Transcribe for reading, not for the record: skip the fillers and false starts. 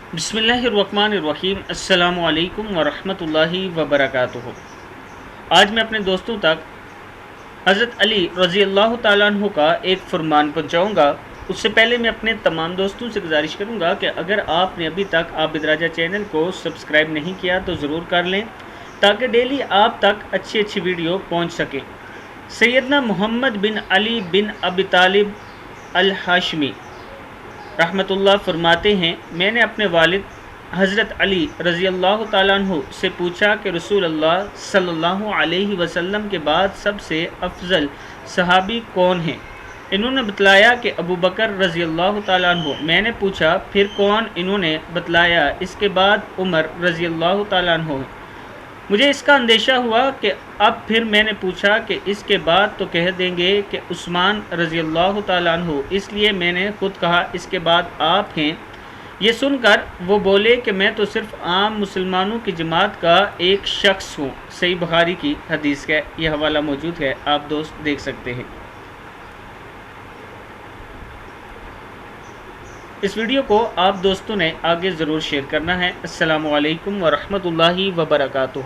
बिस्मिल्लाहिर्रहमानिर्रहीम। अस्सलामु अलैकुम वरहमतुल्लाहि वबरकातुहू। आज मैं अपने दोस्तों तक हज़रत अली रज़ी अल्लाह ताला अन्हु का एक फरमान पहुँचाऊँगा। उससे पहले मैं अपने तमाम दोस्तों से गुजारिश करूँगा कि अगर आपने अभी तक आबिद राजा चैनल को सब्सक्राइब नहीं किया तो ज़रूर कर लें, ताकि डेली आप तक अच्छी अच्छी वीडियो पहुँच सके। सैयदना मोहम्मद बिन अली बिन अबी तालिब अल हाशमी रहमतुल्लाह फरमाते हैं, मैंने अपने वालिद हज़रत अली रज़ी अल्लाह ताला अन्हु से पूछा कि रसूल अल्लाह सल्लल्लाहु अलैहि वसल्लम के बाद सबसे अफजल सहाबी कौन हैं? इन्होंने बतलाया कि अबू बकर रज़ी अल्लाह ताला अन्हु। मैंने पूछा फिर कौन? इन्होंने बतलाया इसके बाद उमर रज़ी अल्लाह ताला अन्हु। मुझे इसका अंदेशा हुआ कि अब फिर मैंने पूछा कि इसके बाद तो कह देंगे कि उस्मान रज़ी अल्लाह ताला अन्हु, इसलिए मैंने ख़ुद कहा इसके बाद आप हैं। ये सुनकर वो बोले कि मैं तो सिर्फ़ आम मुसलमानों की जमात का एक शख्स हूँ। सही बुखारी की हदीस का ये हवाला मौजूद है, आप दोस्त देख सकते हैं। इस वीडियो को आप दोस्तों ने आगे ज़रूर शेयर करना है। अस्सलामु अलैकुम वरहमतुल्लाहि वबरकातुहू।